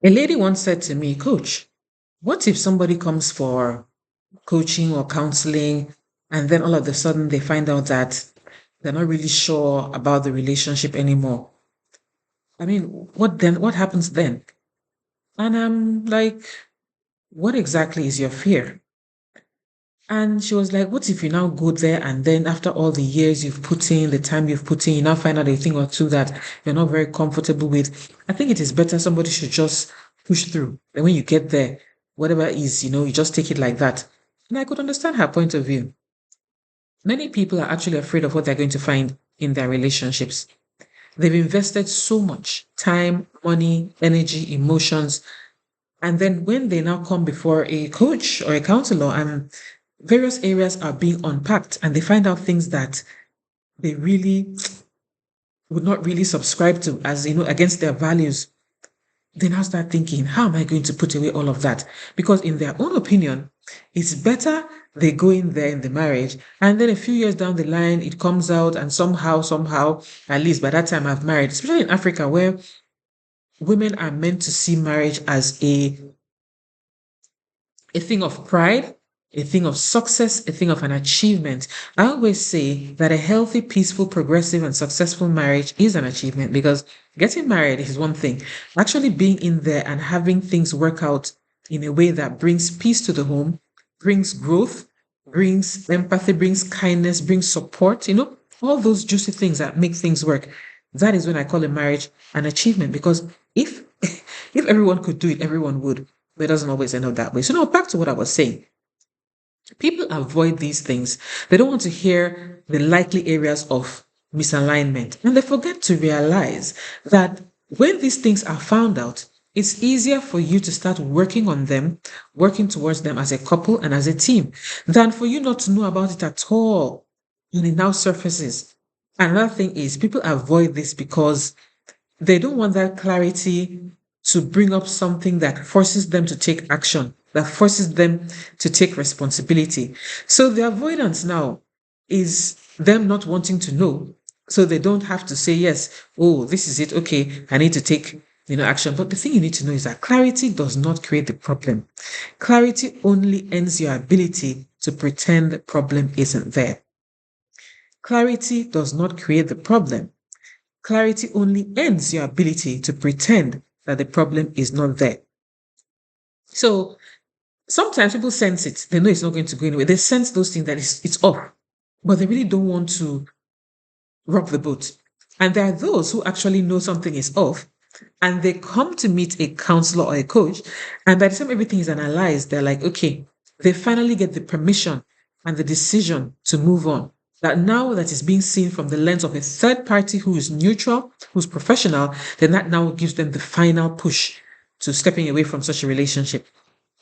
A lady once said to me, Coach, what if somebody comes for coaching or counseling and then all of a sudden they find out that they're not really sure about the relationship anymore? I mean, what then? What happens then? And I'm like, what exactly is your fear? And she was like, what if you now go there and then after all the years you've put in, the time you've put in, you now find out a thing or two that you're not very comfortable with? I think it is better somebody should just push through. And when you get there, whatever is, you just take it like that. And I could understand her point of view. Many people are actually afraid of what they're going to find in their relationships. They've invested so much time, money, energy, emotions. And then when they now come before a coach or a counselor and various areas are being unpacked and they find out things that they really would not really subscribe to as, against their values, they now start thinking, how am I going to put away all of that? Because in their own opinion, it's better they go in there in the marriage and then a few years down the line, it comes out and somehow, at least by that time I've married, especially in Africa where women are meant to see marriage as a thing of pride, a thing of success, a thing of an achievement. I always say that a healthy, peaceful, progressive, and successful marriage is an achievement because getting married is one thing. Actually being in there and having things work out in a way that brings peace to the home, brings growth, brings empathy, brings kindness, brings support, all those juicy things that make things work. That is when I call a marriage an achievement because if if everyone could do it, everyone would. But it doesn't always end up that way. So now back to what I was saying. People avoid these things. They don't want to hear the likely areas of misalignment. And they forget to realize that when these things are found out, it's easier for you to start working on them, working towards them as a couple and as a team, than for you not to know about it at all. And it now surfaces. Another thing is people avoid this because they don't want that clarity to bring up something that forces them to take action, that forces them to take responsibility. So the avoidance now is them not wanting to know. So they don't have to say, yes, oh, this is it. Okay, I need to take action. But the thing you need to know is that clarity does not create the problem. Clarity only ends your ability to pretend the problem isn't there. Clarity does not create the problem. Clarity only ends your ability to pretend that the problem is not there. So sometimes people sense it. They know it's not going to go anywhere. They sense those things that it's off, but they really don't want to rock the boat. And there are those who actually know something is off and they come to meet a counselor or a coach. And by the time everything is analyzed, they're like, okay, they finally get the permission and the decision to move on. That now that is being seen from the lens of a third party who is neutral, who's professional, then that now gives them the final push to stepping away from such a relationship.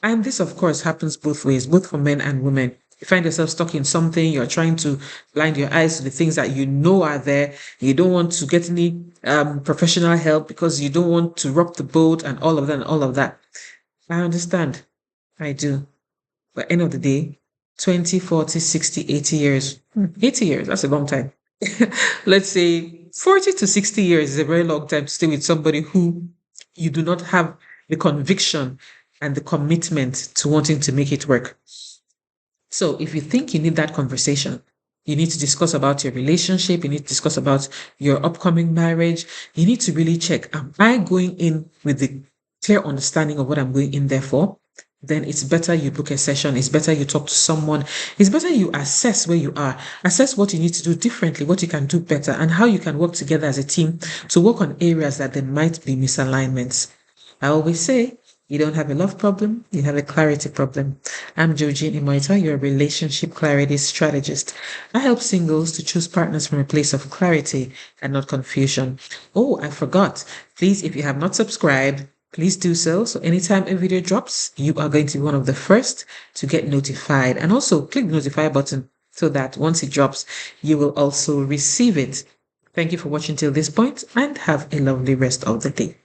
And this, of course, happens both ways, both for men and women. You find yourself stuck in something, you're trying to blind your eyes to the things that you know are there. You don't want to get any professional help because you don't want to rock the boat and all of that and all of that. I understand. I do. But end of the day, 20, 40, 60, 80 years. 80 years, that's a long time. Let's say 40 to 60 years is a very long time to stay with somebody who you do not have the conviction and the commitment to wanting to make it work. So if you think you need that conversation, you need to discuss about your relationship, you need to discuss about your upcoming marriage, you need to really check, am I going in with the clear understanding of what I'm going in there for? Then it's better you book a session. It's better you talk to someone. It's better you assess where you are, assess what you need to do differently, what you can do better, and how you can work together as a team to work on areas that there might be misalignments. I always say, you don't have a love problem, you have a clarity problem. I'm Jo-Jean Imoh-Ita, your relationship clarity strategist. I help singles to choose partners from a place of clarity and not confusion. Oh, I forgot. Please, if you have not subscribed, please do so. So anytime a video drops, you are going to be one of the first to get notified. And also click the notify button so that once it drops, you will also receive it. Thank you for watching till this point and have a lovely rest of the day.